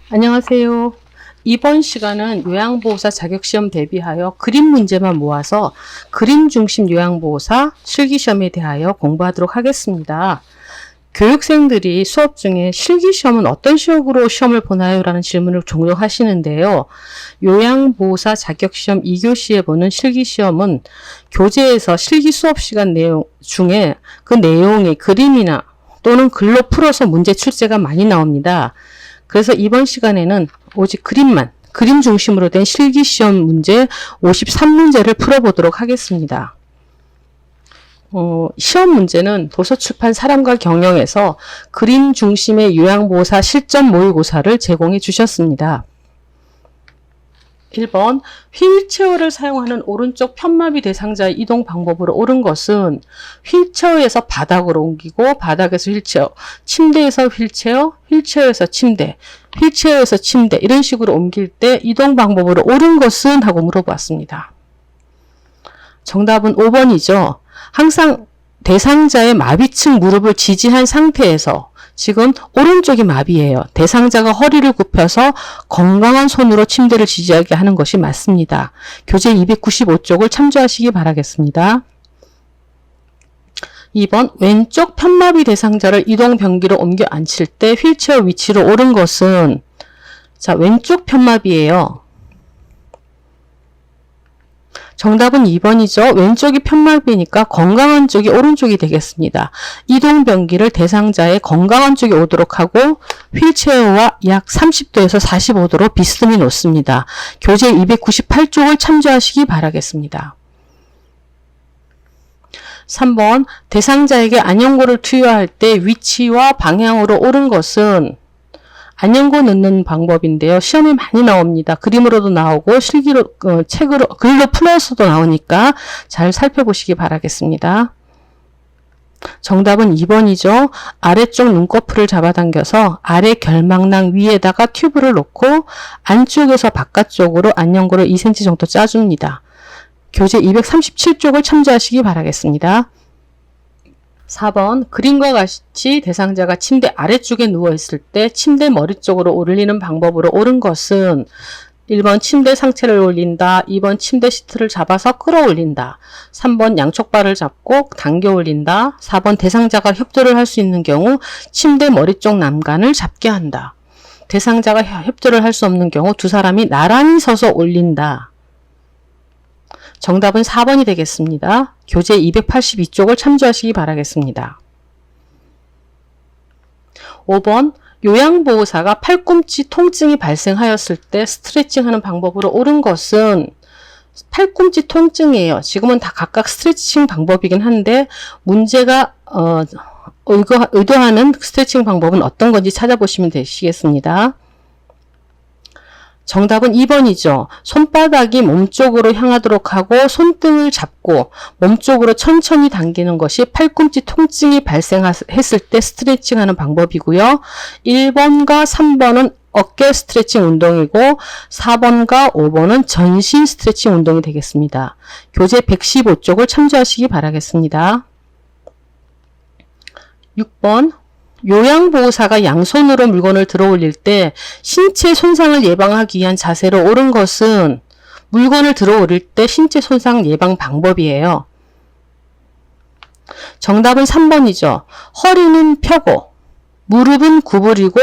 안녕하세요. 이번 시간은 요양보호사 자격시험 대비하여 그림 문제만 모아서 그림 중심 요양보호사 실기시험에 대하여 공부하도록 하겠습니다. 교육생들이 수업 중에 실기시험은 어떤 식으로 시험을 보나요? 라는 질문을 종종 하시는데요. 요양보호사 자격시험 2교시에 보는 실기시험은 교재에서 실기 수업 시간 내용 중에 그 내용이 그림이나 또는 글로 풀어서 문제 출제가 많이 나옵니다. 그래서 이번 시간에는 오직 그림 중심으로 된 실기시험 문제 53문제를 풀어보도록 하겠습니다. 시험 문제는 도서출판 사람과 경영에서 그림 중심의 요양보호사 실전 모의고사를 제공해 주셨습니다. 1번, 휠체어를 사용하는 오른쪽 편마비 대상자의 이동 방법으로 옳은 것은 휠체어에서 바닥으로 옮기고 바닥에서 휠체어, 침대에서 휠체어, 휠체어에서 침대, 휠체어에서 침대 이런 식으로 옮길 때 이동 방법으로 옳은 것은? 하고 물어봤습니다. 정답은 5번이죠. 항상 대상자의 마비층 무릎을 지지한 상태에서 지금 오른쪽이 마비예요. 대상자가 허리를 굽혀서 건강한 손으로 침대를 지지하게 하는 것이 맞습니다. 교재 295쪽을 참조하시기 바라겠습니다. 2번, 왼쪽 편마비 대상자를 이동 변기로 옮겨 앉힐 때 휠체어 위치로 옳은 것은? 자, 왼쪽 편마비예요. 정답은 2번이죠. 왼쪽이 편마비니까 건강한 쪽이 오른쪽이 되겠습니다. 이동 변기를 대상자의 건강한 쪽에 오도록 하고 휠체어와 약 30도에서 45도로 비스듬히 놓습니다. 교재 298쪽을 참조하시기 바라겠습니다. 3번, 대상자에게 안연고를 투여할 때 위치와 방향으로 옳은 것은? 안연고 넣는 방법인데요. 시험에 많이 나옵니다. 그림으로도 나오고 실기로 책으로 글로 풀어서도 나오니까 잘 살펴보시기 바라겠습니다. 정답은 2번이죠. 아래쪽 눈꺼풀을 잡아당겨서 아래 결막낭 위에다가 튜브를 놓고 안쪽에서 바깥쪽으로 안연고를 2cm 정도 짜줍니다. 교재 237쪽을 참조하시기 바라겠습니다. 4번, 그림과 같이 대상자가 침대 아래쪽에 누워있을 때 침대 머리 쪽으로 올리는 방법으로 옳은 것은? 1번, 침대 상체를 올린다. 2번, 침대 시트를 잡아서 끌어올린다. 3번, 양쪽 발을 잡고 당겨 올린다. 4번, 대상자가 협조를 할 수 있는 경우 침대 머리 쪽 남간을 잡게 한다. 대상자가 협조를 할 수 없는 경우 두 사람이 나란히 서서 올린다. 정답은 4번이 되겠습니다. 교재 282쪽을 참조하시기 바라겠습니다. 5번, 요양보호사가 팔꿈치 통증이 발생하였을 때 스트레칭하는 방법으로 옳은 것은? 팔꿈치 통증이에요. 지금은 다 각각 스트레칭 방법이긴 한데 문제가 의도하는 스트레칭 방법은 어떤 건지 찾아보시면 되시겠습니다. 정답은 2번이죠. 손바닥이 몸쪽으로 향하도록 하고 손등을 잡고 몸쪽으로 천천히 당기는 것이 팔꿈치 통증이 발생했을 때 스트레칭하는 방법이고요. 1번과 3번은 어깨 스트레칭 운동이고 4번과 5번은 전신 스트레칭 운동이 되겠습니다. 교재 115쪽을 참조하시기 바라겠습니다. 6번, 요양보호사가 양손으로 물건을 들어 올릴 때 신체 손상을 예방하기 위한 자세로 옳은 것은? 물건을 들어 올릴 때 신체 손상 예방 방법이에요. 정답은 3번이죠. 허리는 펴고 무릎은 구부리고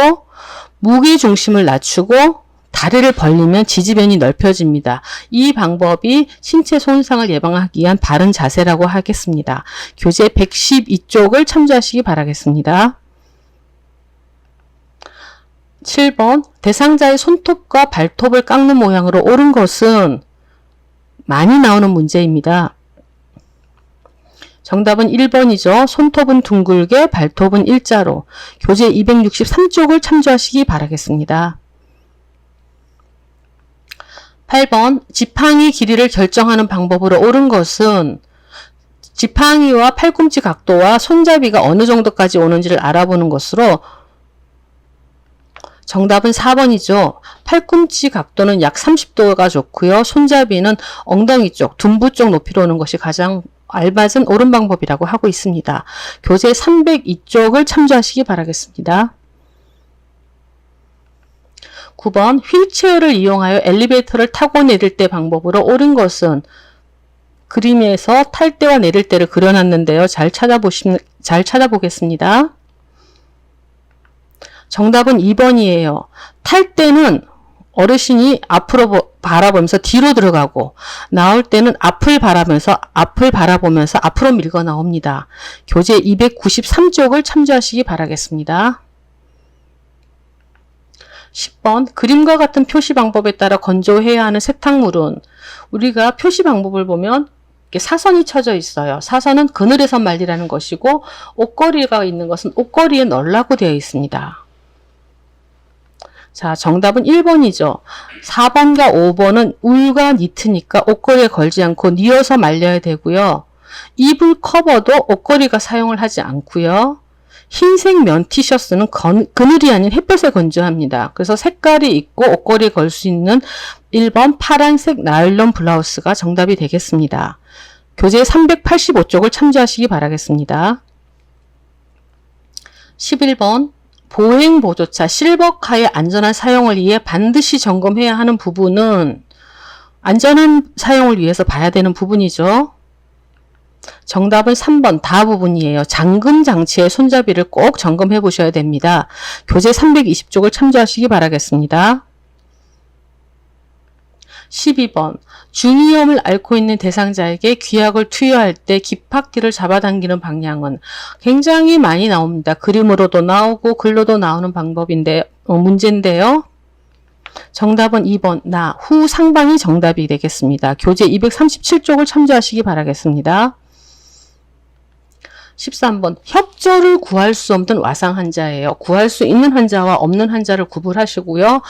무게중심을 낮추고 다리를 벌리면 지지변이 넓혀집니다. 이 방법이 신체 손상을 예방하기 위한 바른 자세라고 하겠습니다. 교재 112쪽을 참조하시기 바라겠습니다. 7번, 대상자의 손톱과 발톱을 깎는 모양으로 옳은 것은? 많이 나오는 문제입니다. 정답은 1번이죠. 손톱은 둥글게, 발톱은 일자로. 교재 263쪽을 참조하시기 바라겠습니다. 8번, 지팡이 길이를 결정하는 방법으로 옳은 것은? 지팡이와 팔꿈치 각도와 손잡이가 어느 정도까지 오는지를 알아보는 것으로 정답은 4번이죠. 팔꿈치 각도는 약 30도가 좋고요. 손잡이는 엉덩이 쪽, 둔부 쪽 높이로 오는 것이 가장 알맞은 옳은 방법이라고 하고 있습니다. 교재 302쪽을 참조하시기 바라겠습니다. 9번 휠체어를 이용하여 엘리베이터를 타고 내릴 때 방법으로 옳은 것은 그림에서 탈 때와 내릴 때를 그려놨는데요. 잘 찾아보겠습니다. 정답은 2번이에요. 탈 때는 어르신이 앞으로 바라보면서 뒤로 들어가고 나올 때는 앞을 바라보면서 앞으로 밀고 나옵니다. 교재 293쪽을 참조하시기 바라겠습니다. 10번 그림과 같은 표시 방법에 따라 건조해야 하는 세탁물은 우리가 표시 방법을 보면 이렇게 사선이 쳐져 있어요. 사선은 그늘에서 말리라는 것이고 옷걸이가 있는 것은 옷걸이에 넣으라고 되어 있습니다. 자, 정답은 1번이죠. 4번과 5번은 울과 니트니까 옷걸이에 걸지 않고 뉘어서 말려야 되고요. 이불 커버도 옷걸이가 사용을 하지 않고요. 흰색 면 티셔츠는 그늘이 아닌 햇볕에 건조합니다. 그래서 색깔이 있고 옷걸이에 걸 수 있는 1번 파란색 나일론 블라우스가 정답이 되겠습니다. 교재 385쪽을 참조하시기 바라겠습니다. 11번 보행보조차 실버카의 안전한 사용을 위해 반드시 점검해야 하는 부분은 안전한 사용을 위해서 봐야 되는 부분이죠. 정답은 3번 다 부분이에요. 잠금 장치의 손잡이를 꼭 점검해 보셔야 됩니다. 교재 320쪽을 참조하시기 바라겠습니다. 12번 중이염을 앓고 있는 대상자에게 귀약을 투여할 때 깃팍기를 잡아당기는 방향은 굉장히 많이 나옵니다. 그림으로도 나오고 글로도 나오는 문제인데요. 정답은 2번 후 상방이 정답이 되겠습니다. 교재 237쪽을 참조하시기 바라겠습니다. 13번 협조를 구할 수 없는 와상 환자예요. 구할 수 있는 환자와 없는 환자를 구분하시고요.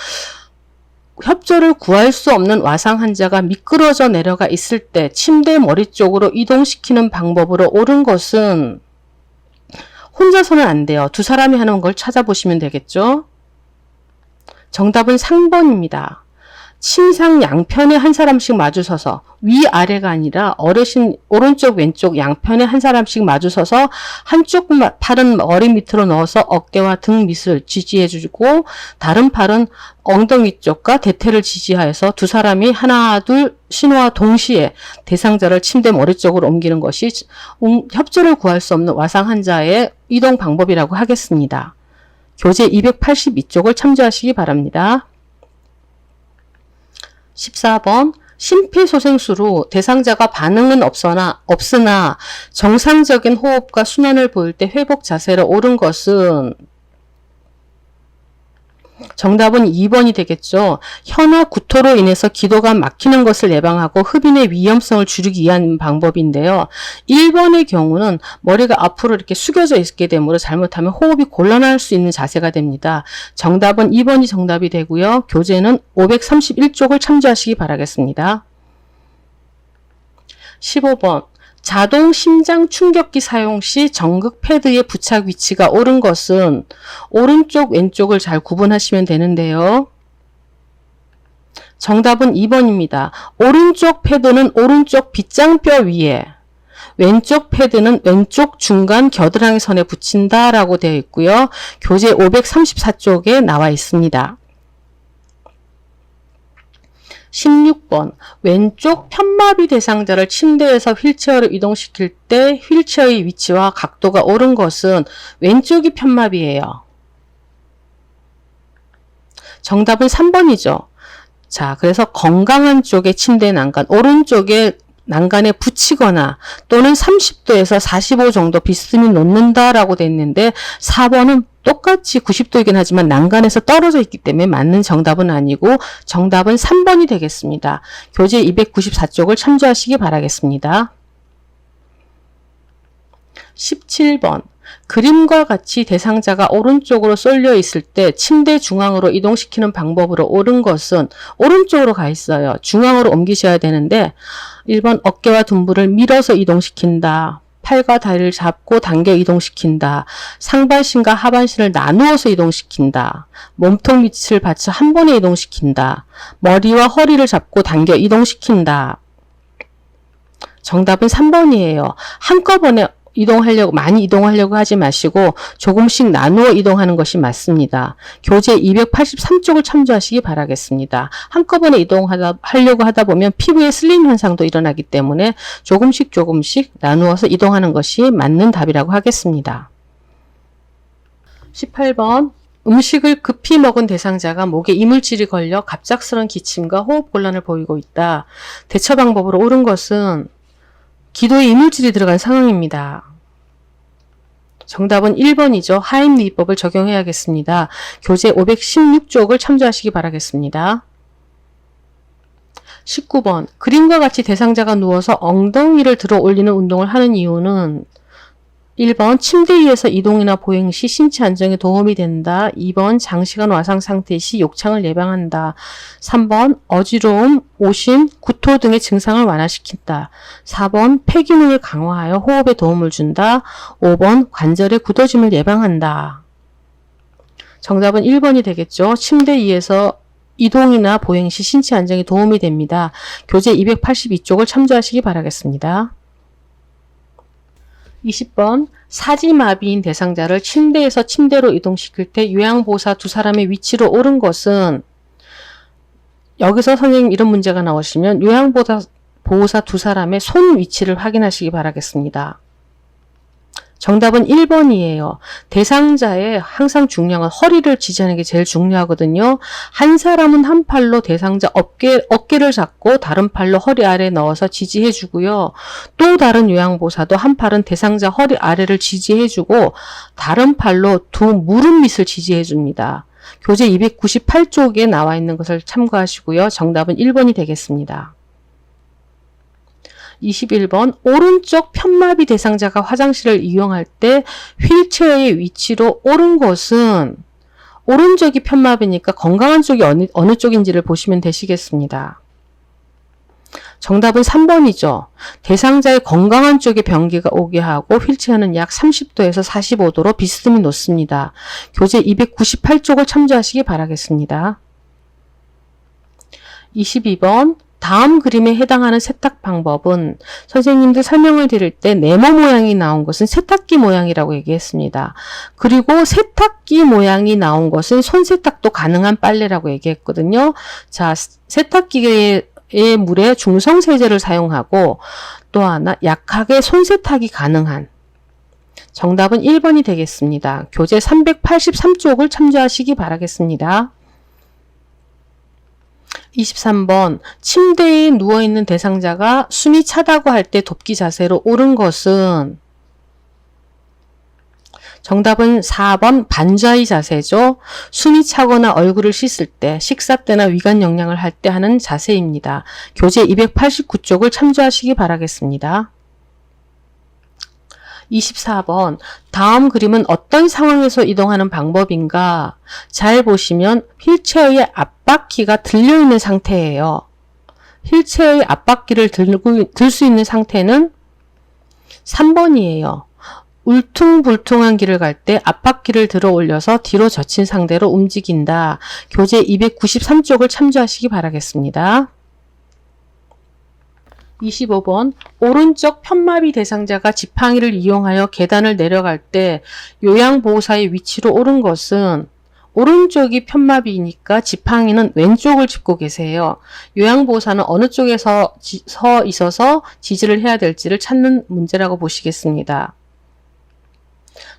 협조를 구할 수 없는 와상 환자가 미끄러져 내려가 있을 때 침대 머리 쪽으로 이동시키는 방법으로 옳은 것은 혼자서는 안 돼요. 두 사람이 하는 걸 찾아보시면 되겠죠. 정답은 3번입니다. 침상 양편에 한 사람씩 마주서서 위아래가 아니라 어르신 오른쪽 왼쪽 양편에 한 사람씩 마주서서 한쪽 팔은 머리 밑으로 넣어서 어깨와 등 밑을 지지해주고 다른 팔은 엉덩이 쪽과 대퇴를 지지하여서 두 사람이 하나 둘 신호와 동시에 대상자를 침대 머리 쪽으로 옮기는 것이 협조를 구할 수 없는 와상 환자의 이동 방법이라고 하겠습니다. 교재 282쪽을 참조하시기 바랍니다. 14번 심폐소생술후 대상자가 반응은 없으나 정상적인 호흡과 순환을 보일 때 회복 자세로 옳은 것은 정답은 2번이 되겠죠. 혀나 구토로 인해서 기도가 막히는 것을 예방하고 흡인의 위험성을 줄이기 위한 방법인데요. 1번의 경우는 머리가 앞으로 이렇게 숙여져 있게 되므로 잘못하면 호흡이 곤란할 수 있는 자세가 됩니다. 정답은 2번이 정답이 되고요. 교재는 531쪽을 참조하시기 바라겠습니다. 15번 자동 심장 충격기 사용 시 전극 패드의 부착 위치가 옳은 것은 오른쪽 왼쪽을 잘 구분하시면 되는데요. 정답은 2번입니다. 오른쪽 패드는 오른쪽 빗장뼈 위에 왼쪽 패드는 왼쪽 중간 겨드랑이 선에 붙인다 라고 되어 있고요. 교재 534쪽에 나와 있습니다. 16번 왼쪽 편마비 대상자를 침대에서 휠체어로 이동시킬 때 휠체어의 위치와 각도가 옳은 것은 왼쪽이 편마비예요. 정답은 3번이죠. 자, 그래서 건강한 쪽의 침대 난간, 오른쪽에 난간에 붙이거나 또는 30도에서 45 정도 비스듬히 놓는다라고 되어 있는데 4번은 똑같이 90도이긴 하지만 난간에서 떨어져 있기 때문에 맞는 정답은 아니고 정답은 3번이 되겠습니다. 교재 294쪽을 참조하시기 바라겠습니다. 17번 그림과 같이 대상자가 오른쪽으로 쏠려 있을 때 침대 중앙으로 이동시키는 방법으로 옳은 것은 오른쪽으로 가 있어요. 중앙으로 옮기셔야 되는데 1번 어깨와 둔부를 밀어서 이동시킨다. 팔과 다리를 잡고 당겨 이동시킨다. 상반신과 하반신을 나누어서 이동시킨다. 몸통 밑을 받쳐 한 번에 이동시킨다. 머리와 허리를 잡고 당겨 이동시킨다. 정답은 3번이에요. 한꺼번에 많이 이동하려고 하지 마시고 조금씩 나누어 이동하는 것이 맞습니다. 교재 283쪽을 참조하시기 바라겠습니다. 한꺼번에 이동하려고 하다 보면 피부에 슬림 현상도 일어나기 때문에 조금씩 나누어서 이동하는 것이 맞는 답이라고 하겠습니다. 18번 음식을 급히 먹은 대상자가 목에 이물질이 걸려 갑작스런 기침과 호흡곤란을 보이고 있다. 대처 방법으로 옳은 것은 기도에 이물질이 들어간 상황입니다. 정답은 1번이죠. 하임리히법을 적용해야겠습니다. 교재 516쪽을 참조하시기 바라겠습니다. 19번 그림과 같이 대상자가 누워서 엉덩이를 들어 올리는 운동을 하는 이유는 1번 침대 위에서 이동이나 보행 시 신체 안정에 도움이 된다. 2번 장시간 와상 상태 시 욕창을 예방한다. 3번 어지러움, 오심, 구토 등의 증상을 완화시킨다. 4번 폐 기능을 강화하여 호흡에 도움을 준다. 5번 관절의 굳어짐을 예방한다. 정답은 1번이 되겠죠. 침대 위에서 이동이나 보행 시 신체 안정에 도움이 됩니다. 교재 282쪽을 참조하시기 바라겠습니다. 20번 사지마비인 대상자를 침대에서 침대로 이동시킬 때 요양보호사 두 사람의 위치로 옳은 것은 여기서 선생님 이런 문제가 나오시면 요양보호사 두 사람의 손 위치를 확인하시기 바라겠습니다. 정답은 1번이에요. 대상자의 항상 중요한 건 허리를 지지하는 게 제일 중요하거든요. 한 사람은 한 팔로 대상자 어깨를 잡고 다른 팔로 허리 아래에 넣어서 지지해 주고요. 또 다른 요양보호사도 한 팔은 대상자 허리 아래를 지지해 주고 다른 팔로 두 무릎 밑을 지지해 줍니다. 교재 298쪽에 나와 있는 것을 참고하시고요. 정답은 1번이 되겠습니다. 21번 오른쪽 편마비 대상자가 화장실을 이용할 때 휠체어의 위치로 옳은 것은 오른쪽이 편마비니까 건강한 쪽이 어느 쪽인지를 보시면 되시겠습니다. 정답은 3번이죠. 대상자의 건강한 쪽에 변기가 오게 하고 휠체어는 약 30도에서 45도로 비스듬히 놓습니다. 교재 298쪽을 참조하시기 바라겠습니다. 22번 다음 그림에 해당하는 세탁 방법은 선생님들 설명을 드릴 때 네모 모양이 나온 것은 세탁기 모양이라고 얘기했습니다. 그리고 세탁기 모양이 나온 것은 손세탁도 가능한 빨래라고 얘기했거든요. 자, 세탁기의 물에 중성세제를 사용하고 또 하나 약하게 손세탁이 가능한 정답은 1번이 되겠습니다. 교재 383쪽을 참조하시기 바라겠습니다. 23번 침대에 누워있는 대상자가 숨이 차다고 할 때 돕기 자세로 옳은 것은 정답은 4번 반좌의 자세죠. 숨이 차거나 얼굴을 씻을 때, 식사 때나 위관 영양을 할 때 하는 자세입니다. 교재 289쪽을 참조하시기 바라겠습니다. 24번 다음 그림은 어떤 상황에서 이동하는 방법인가? 잘 보시면 휠체어의 앞바퀴가 들려있는 상태예요. 휠체어의 앞바퀴를 들 수 있는 상태는 3번이에요. 울퉁불퉁한 길을 갈 때 앞바퀴를 들어 올려서 뒤로 젖힌 상태로 움직인다. 교재 293쪽을 참조하시기 바라겠습니다. 25번 오른쪽 편마비 대상자가 지팡이를 이용하여 계단을 내려갈 때 요양보호사의 위치로 옳은 것은 오른쪽이 편마비이니까 지팡이는 왼쪽을 짚고 계세요. 요양보호사는 어느 쪽에 서 있어서 지지를 해야 될지를 찾는 문제라고 보시겠습니다.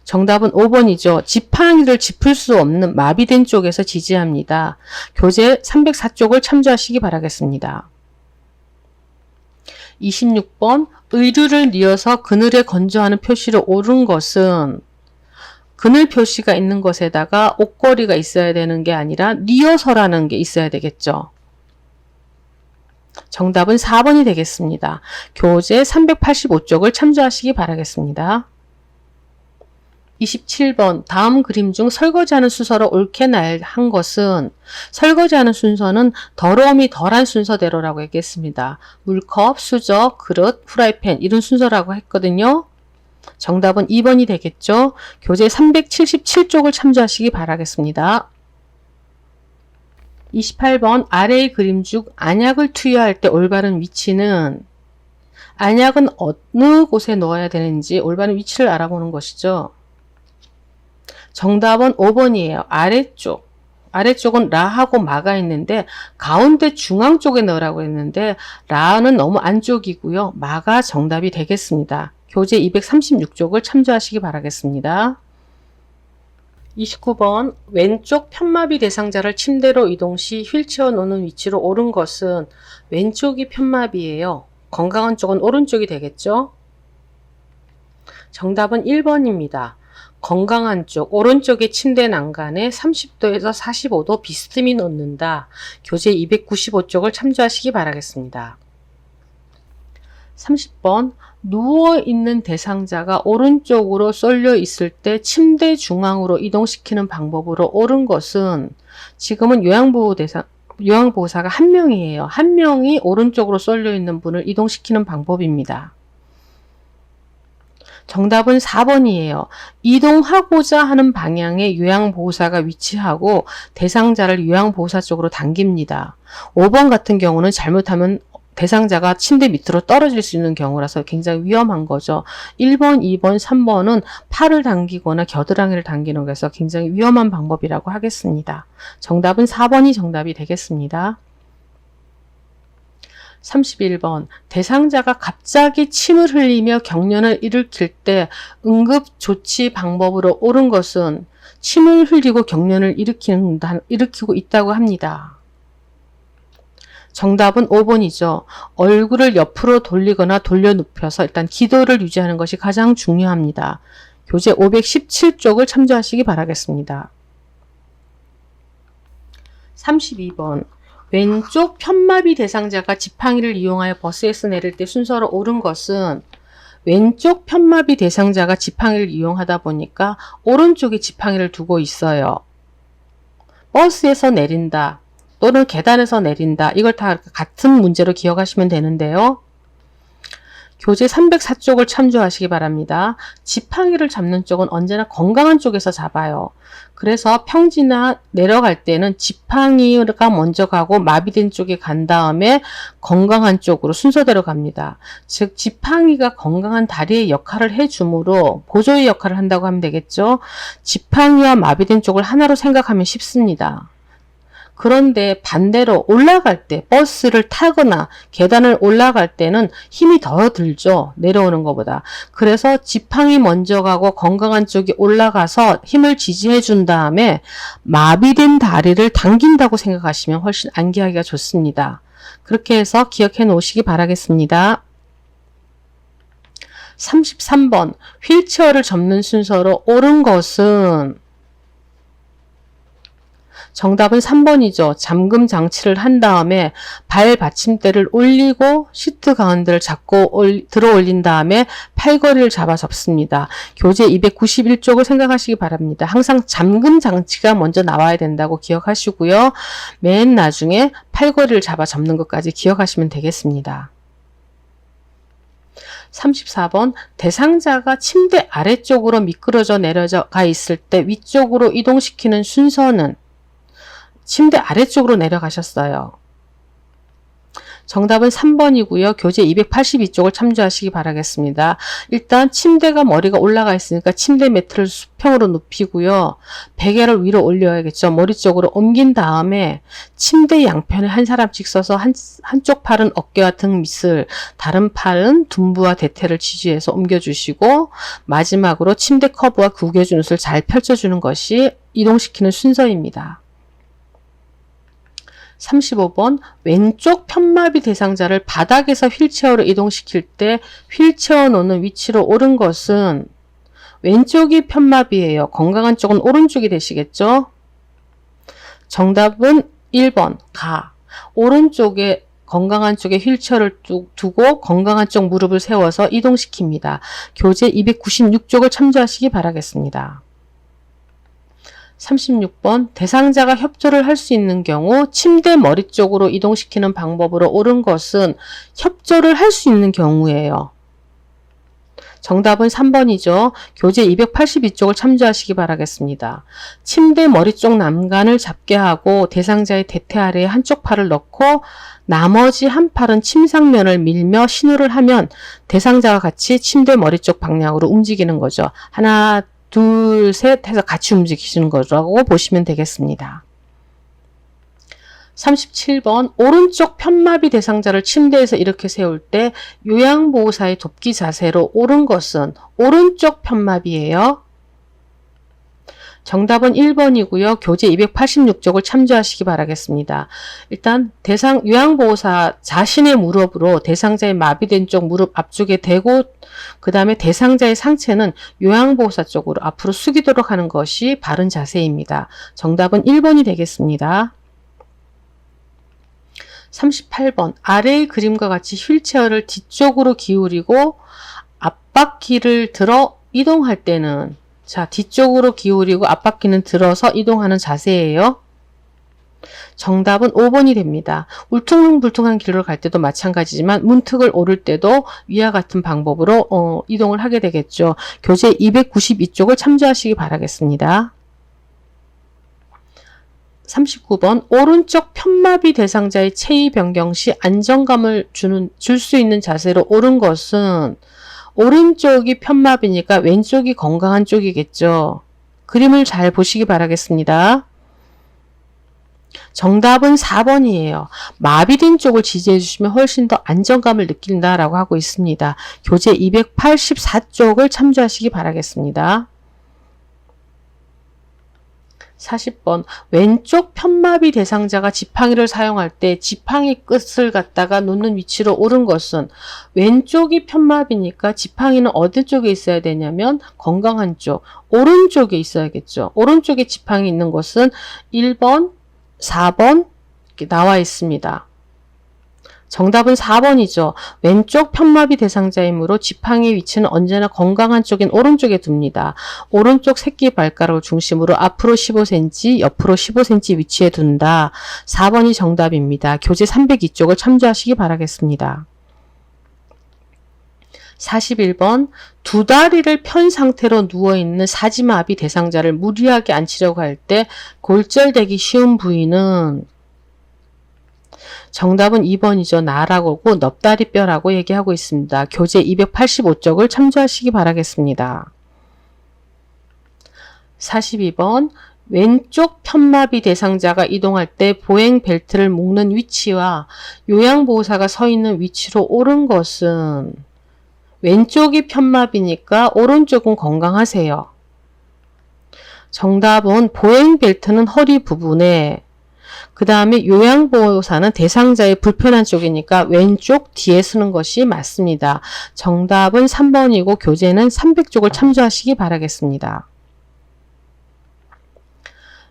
정답은 5번이죠. 지팡이를 짚을 수 없는 마비된 쪽에서 지지합니다. 교재 304쪽을 참조하시기 바라겠습니다. 26번 의류를 뉘어서 그늘에 건조하는 표시로 옳은 것은 그늘 표시가 있는 것에다가 옷걸이가 있어야 되는 게 아니라 뉘어서라는 게 있어야 되겠죠. 정답은 4번이 되겠습니다. 교재 385쪽을 참조하시기 바라겠습니다. 27번 다음 그림 중 설거지하는 순서로 옳게 한 것은 설거지하는 순서는 더러움이 덜한 순서대로라고 얘기했습니다. 물컵, 수저, 그릇, 프라이팬 이런 순서라고 했거든요. 정답은 2번이 되겠죠. 교재 377쪽을 참조하시기 바라겠습니다. 28번 아래의 그림 중 안약을 투여할 때 올바른 위치는 안약은 어느 곳에 넣어야 되는지 올바른 위치를 알아보는 것이죠. 정답은 5번이에요. 아래쪽. 아래쪽은 라하고 마가 있는데 가운데 중앙 쪽에 넣으라고 했는데 라는 너무 안쪽이고요. 마가 정답이 되겠습니다. 교재 236쪽을 참조하시기 바라겠습니다. 29번 왼쪽 편마비 대상자를 침대로 이동 시 휠체어 놓는 위치로 옳은 것은 왼쪽이 편마비예요. 건강한 쪽은 오른쪽이 되겠죠? 정답은 1번입니다. 건강한 쪽, 오른쪽의 침대 난간에 30도에서 45도 비스듬히 놓는다. 교재 295쪽을 참조하시기 바라겠습니다. 30번 누워있는 대상자가 오른쪽으로 쏠려 있을 때 침대 중앙으로 이동시키는 방법으로 옳은 것은 지금은 요양보호사가 한 명이에요. 한 명이 오른쪽으로 쏠려 있는 분을 이동시키는 방법입니다. 정답은 4번이에요. 이동하고자 하는 방향에 요양보호사가 위치하고 대상자를 요양보호사 쪽으로 당깁니다. 5번 같은 경우는 잘못하면 대상자가 침대 밑으로 떨어질 수 있는 경우라서 굉장히 위험한 거죠. 1번, 2번, 3번은 팔을 당기거나 겨드랑이를 당기는 것에서 굉장히 위험한 방법이라고 하겠습니다. 정답은 4번이 정답이 되겠습니다. 31번 대상자가 갑자기 침을 흘리며 경련을 일으킬 때 응급조치 방법으로 옳은 것은 침을 흘리고 경련을 일으키고 있다고 합니다. 정답은 5번이죠. 얼굴을 옆으로 돌리거나 돌려 눕혀서 일단 기도를 유지하는 것이 가장 중요합니다. 교재 517쪽을 참조하시기 바라겠습니다. 32번 왼쪽 편마비 대상자가 지팡이를 이용하여 버스에서 내릴 때 순서로 옳은 것은 왼쪽 편마비 대상자가 지팡이를 이용하다 보니까 오른쪽에 지팡이를 두고 있어요. 버스에서 내린다 또는 계단에서 내린다. 이걸 다 같은 문제로 기억하시면 되는데요. 교재 304쪽을 참조하시기 바랍니다. 지팡이를 잡는 쪽은 언제나 건강한 쪽에서 잡아요. 그래서 평지나 내려갈 때는 지팡이가 먼저 가고 마비된 쪽에 간 다음에 건강한 쪽으로 순서대로 갑니다. 즉 지팡이가 건강한 다리의 역할을 해주므로 보조의 역할을 한다고 하면 되겠죠. 지팡이와 마비된 쪽을 하나로 생각하면 쉽습니다. 그런데 반대로 올라갈 때 버스를 타거나 계단을 올라갈 때는 힘이 더 들죠. 내려오는 것보다. 그래서 지팡이 먼저 가고 건강한 쪽이 올라가서 힘을 지지해 준 다음에 마비된 다리를 당긴다고 생각하시면 훨씬 암기하기가 좋습니다. 그렇게 해서 기억해 놓으시기 바라겠습니다. 33번 휠체어를 접는 순서로 옳은 것은 정답은 3번이죠. 잠금 장치를 한 다음에 발 받침대를 올리고 시트 가운데를 잡고 들어 올린 다음에 팔걸이를 잡아 접습니다. 교재 291쪽을 생각하시기 바랍니다. 항상 잠금 장치가 먼저 나와야 된다고 기억하시고요. 맨 나중에 팔걸이를 잡아 접는 것까지 기억하시면 되겠습니다. 34번 대상자가 침대 아래쪽으로 미끄러져 내려가 있을 때 위쪽으로 이동시키는 순서는 침대 아래쪽으로 내려가셨어요. 정답은 3번이고요. 교재 282쪽을 참조하시기 바라겠습니다. 일단 침대가 머리가 올라가 있으니까 침대 매트를 수평으로 눕히고요. 베개를 위로 올려야겠죠. 머리 쪽으로 옮긴 다음에 침대 양편에 한 사람씩 서서 한쪽 팔은 어깨와 등 밑을, 다른 팔은 둔부와 대퇴를 지지해서 옮겨주시고 마지막으로 침대 커브와 구겨준 옷을 잘 펼쳐주는 것이 이동시키는 순서입니다. 35번 왼쪽 편마비 대상자를 바닥에서 휠체어로 이동시킬 때 휠체어 놓는 위치로 옳은 것은 왼쪽이 편마비예요. 건강한 쪽은 오른쪽이 되시겠죠? 정답은 1번 가. 오른쪽에 건강한 쪽에 휠체어를 두고 건강한 쪽 무릎을 세워서 이동시킵니다. 교재 296쪽을 참조하시기 바라겠습니다. 36번 대상자가 협조를 할 수 있는 경우 침대 머리 쪽으로 이동시키는 방법으로 옳은 것은 협조를 할 수 있는 경우예요. 정답은 3번이죠. 교재 282쪽을 참조하시기 바라겠습니다. 침대 머리 쪽 난간을 잡게 하고 대상자의 대퇴 아래에 한쪽 팔을 넣고 나머지 한 팔은 침상면을 밀며 신호를 하면 대상자와 같이 침대 머리 쪽 방향으로 움직이는 거죠. 하나, 둘, 셋 해서 같이 움직이시는 거라고 보시면 되겠습니다. 37번 오른쪽 편마비 대상자를 침대에서 이렇게 세울 때 요양보호사의 돕기 자세로 옳은 것은 오른쪽 편마비예요. 정답은 1번이고요. 교재 286쪽을 참조하시기 바라겠습니다. 일단 요양보호사 자신의 무릎으로 대상자의 마비된 쪽 무릎 앞쪽에 대고 그 다음에 대상자의 상체는 요양보호사 쪽으로 앞으로 숙이도록 하는 것이 바른 자세입니다. 정답은 1번이 되겠습니다. 38번 아래의 그림과 같이 휠체어를 뒤쪽으로 기울이고 앞바퀴를 들어 이동할 때는 자 뒤쪽으로 기울이고 앞바퀴는 들어서 이동하는 자세예요. 정답은 5번이 됩니다. 울퉁불퉁한 길을 갈 때도 마찬가지지만 문턱을 오를 때도 위와 같은 방법으로 이동을 하게 되겠죠. 교재 292쪽을 참조하시기 바라겠습니다. 39번 오른쪽 편마비 대상자의 체위 변경 시 안정감을 줄 수 있는 자세로 옳은 것은 오른쪽이 편마비니까 왼쪽이 건강한 쪽이겠죠. 그림을 잘 보시기 바라겠습니다. 정답은 4번이에요. 마비된 쪽을 지지해 주시면 훨씬 더 안정감을 느낀다라고 하고 있습니다. 교재 284쪽을 참조하시기 바라겠습니다. 40번 왼쪽 편마비 대상자가 지팡이를 사용할 때 지팡이 끝을 갖다가 놓는 위치로 옳은 것은 왼쪽이 편마비니까 지팡이는 어디 쪽에 있어야 되냐면 건강한 쪽, 오른쪽에 있어야겠죠. 오른쪽에 지팡이 있는 것은 1번, 4번 이렇게 나와 있습니다. 정답은 4번이죠. 왼쪽 편마비 대상자이므로 지팡이 위치는 언제나 건강한 쪽인 오른쪽에 둡니다. 오른쪽 새끼 발가락을 중심으로 앞으로 15cm, 옆으로 15cm 위치에 둔다. 4번이 정답입니다. 교재 302쪽을 참조하시기 바라겠습니다. 41번 두 다리를 편 상태로 누워있는 사지마비 대상자를 무리하게 앉히려고 할 때 골절되기 쉬운 부위는 정답은 2번이죠. 나라고고 넙다리뼈라고 얘기하고 있습니다. 교재 285쪽을 참조하시기 바라겠습니다. 42번 왼쪽 편마비 대상자가 이동할 때 보행 벨트를 묶는 위치와 요양보호사가 서 있는 위치로 옳은 것은 왼쪽이 편마비니까 오른쪽은 건강하세요. 정답은 보행 벨트는 허리 부분에 그 다음에 요양보호사는 대상자의 불편한 쪽이니까 왼쪽 뒤에 쓰는 것이 맞습니다. 정답은 3번이고 교재는 300쪽을 참조하시기 바라겠습니다.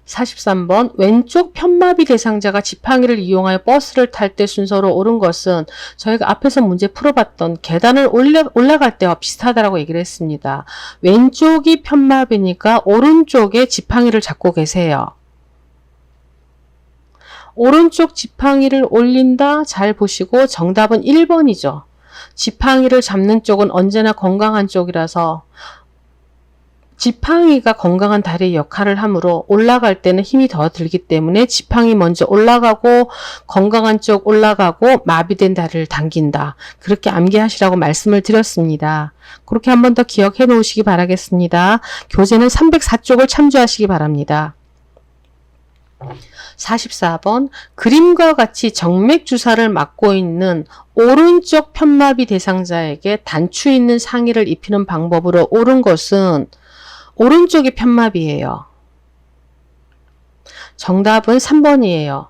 43번 왼쪽 편마비 대상자가 지팡이를 이용하여 버스를 탈 때 순서로 옳은 것은 저희가 앞에서 문제 풀어봤던 계단을 올라갈 때와 비슷하다고 얘기를 했습니다. 왼쪽이 편마비니까 오른쪽에 지팡이를 잡고 계세요. 오른쪽 지팡이를 올린다. 잘 보시고 정답은 1번이죠. 지팡이를 잡는 쪽은 언제나 건강한 쪽이라서 지팡이가 건강한 다리의 역할을 하므로 올라갈 때는 힘이 더 들기 때문에 지팡이 먼저 올라가고 건강한 쪽 올라가고 마비된 다리를 당긴다. 그렇게 암기하시라고 말씀을 드렸습니다. 그렇게 한 번 더 기억해 놓으시기 바라겠습니다. 교재는 304쪽을 참조하시기 바랍니다. 44번 그림과 같이 정맥 주사를 맞고 있는 오른쪽 편마비 대상자에게 단추 있는 상의를 입히는 방법으로 옳은 것은 오른쪽이 편마비예요. 정답은 3번이에요.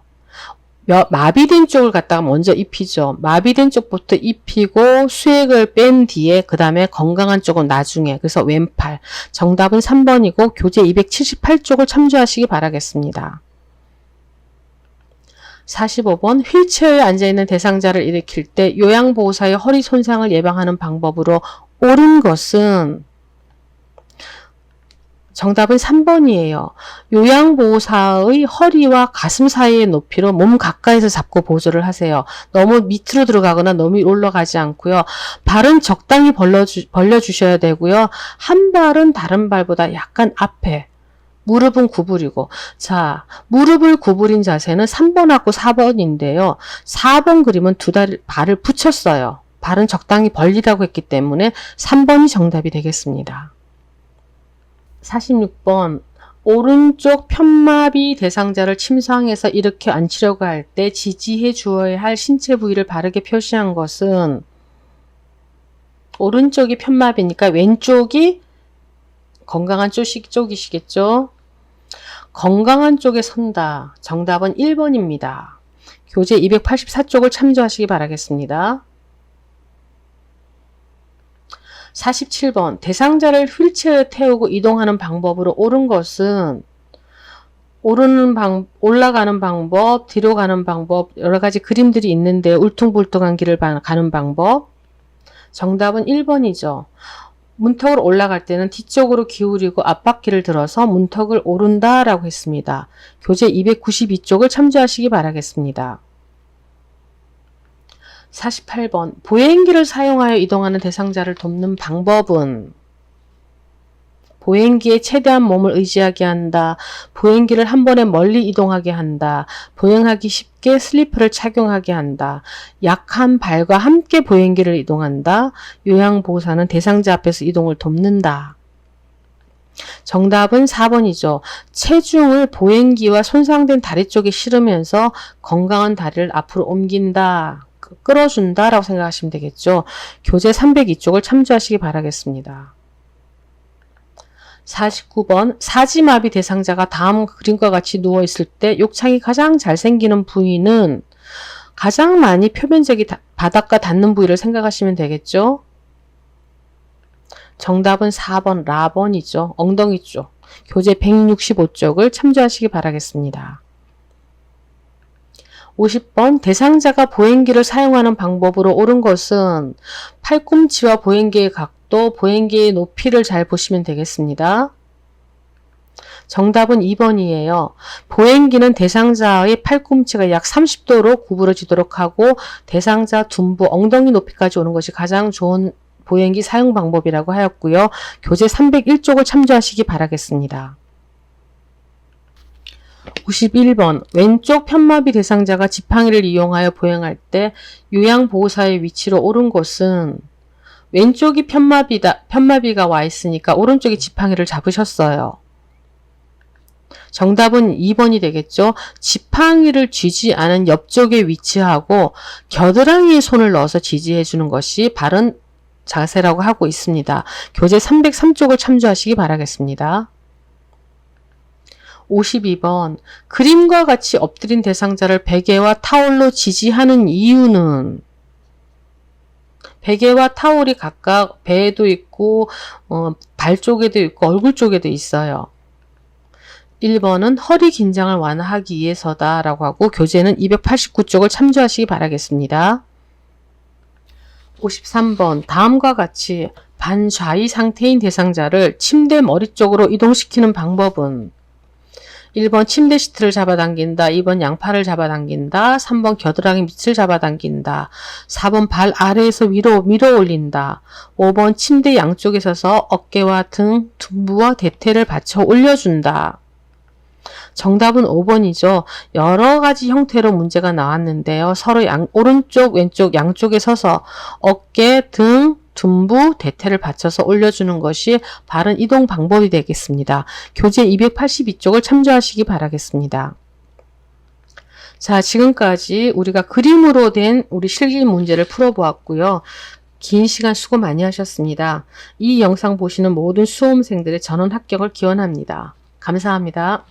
마비된 쪽을 갖다가 먼저 입히죠. 마비된 쪽부터 입히고 수액을 뺀 뒤에 그 다음에 건강한 쪽은 나중에. 그래서 왼팔. 정답은 3번이고 교재 278쪽을 참조하시기 바라겠습니다. 45번 휠체어에 앉아있는 대상자를 일으킬 때 요양보호사의 허리 손상을 예방하는 방법으로 옳은 것은 정답은 3번이에요. 요양보호사의 허리와 가슴 사이의 높이로 몸 가까이서 잡고 보조를 하세요. 너무 밑으로 들어가거나 너무 올라가지 않고요. 발은 적당히 벌려주셔야 되고요. 한 발은 다른 발보다 약간 앞에, 무릎은 구부리고. 자, 무릎을 구부린 자세는 3번하고 4번인데요. 4번 그림은 발을 붙였어요. 발은 적당히 벌리라고 했기 때문에 3번이 정답이 되겠습니다. 46번 오른쪽 편마비 대상자를 침상에서 일으켜 앉히려고 할 때 지지해 주어야 할 신체 부위를 바르게 표시한 것은 오른쪽이 편마비니까 왼쪽이 건강한 쪽이시겠죠? 건강한 쪽에 선다. 정답은 1번입니다. 교재 284쪽을 참조하시기 바라겠습니다. 47번 대상자를 휠체어에 태우고 이동하는 방법으로 옳은 것은 올라가는 방법, 뒤로 가는 방법, 여러 가지 그림들이 있는데 울퉁불퉁한 길을 가는 방법. 정답은 1번이죠. 문턱을 올라갈 때는 뒤쪽으로 기울이고 앞바퀴를 들어서 문턱을 오른다 라고 했습니다. 교재 292쪽을 참조하시기 바라겠습니다. 48번 보행기를 사용하여 이동하는 대상자를 돕는 방법은 보행기에 최대한 몸을 의지하게 한다. 보행기를 한 번에 멀리 이동하게 한다. 보행하기 쉽게 슬리퍼를 착용하게 한다. 약한 발과 함께 보행기를 이동한다. 요양보호사는 대상자 앞에서 이동을 돕는다. 정답은 4번이죠. 체중을 보행기와 손상된 다리 쪽에 실으면서 건강한 다리를 앞으로 옮긴다. 끌어준다 라고 생각하시면 되겠죠. 교재 302쪽을 참조하시기 바라겠습니다. 49번 사지마비 대상자가 다음 그림과 같이 누워있을 때 욕창이 가장 잘 생기는 부위는 가장 많이 표면적이 바닥과 닿는 부위를 생각하시면 되겠죠. 정답은 4번 라번이죠. 엉덩이 쪽. 교재 165쪽을 참조하시기 바라겠습니다. 50번 대상자가 보행기를 사용하는 방법으로 옳은 것은 팔꿈치와 보행기의 각도, 보행기의 높이를 잘 보시면 되겠습니다. 정답은 2번이에요. 보행기는 대상자의 팔꿈치가 약 30도로 구부러지도록 하고 대상자 둔부, 엉덩이 높이까지 오는 것이 가장 좋은 보행기 사용 방법이라고 하였고요. 교재 301쪽을 참조하시기 바라겠습니다. 51번 왼쪽 편마비 대상자가 지팡이를 이용하여 보행할 때 요양보호사의 위치로 옳은 곳은 왼쪽이 편마비가 와 있으니까 오른쪽이 지팡이를 잡으셨어요. 정답은 2번이 되겠죠. 지팡이를 쥐지 않은 옆쪽에 위치하고 겨드랑이에 손을 넣어서 지지해 주는 것이 바른 자세라고 하고 있습니다. 교재 303쪽을 참조하시기 바라겠습니다. 52번 그림과 같이 엎드린 대상자를 베개와 타올로 지지하는 이유는 베개와 타올이 각각 배에도 있고 발 쪽에도 있고 얼굴 쪽에도 있어요. 1번은 허리 긴장을 완화하기 위해서다 라고 하고 교재는 289쪽을 참조하시기 바라겠습니다. 53번 다음과 같이 반좌위 상태인 대상자를 침대 머리 쪽으로 이동시키는 방법은 1번 침대 시트를 잡아당긴다. 2번 양팔을 잡아당긴다. 3번 겨드랑이 밑을 잡아당긴다. 4번 발 아래에서 위로 밀어 올린다. 5번 침대 양쪽에 서서 어깨와 등, 둔부와 대퇴를 받쳐 올려준다. 정답은 5번이죠. 여러 가지 형태로 문제가 나왔는데요. 서로 오른쪽, 왼쪽 양쪽에 서서 어깨, 등, 둔부, 대퇴를 받쳐서 올려주는 것이 바른 이동 방법이 되겠습니다. 교재 282쪽을 참조하시기 바라겠습니다. 자, 지금까지 우리가 그림으로 된 우리 실기 문제를 풀어보았고요. 긴 시간 수고 많이 하셨습니다. 이 영상 보시는 모든 수험생들의 전원 합격을 기원합니다. 감사합니다.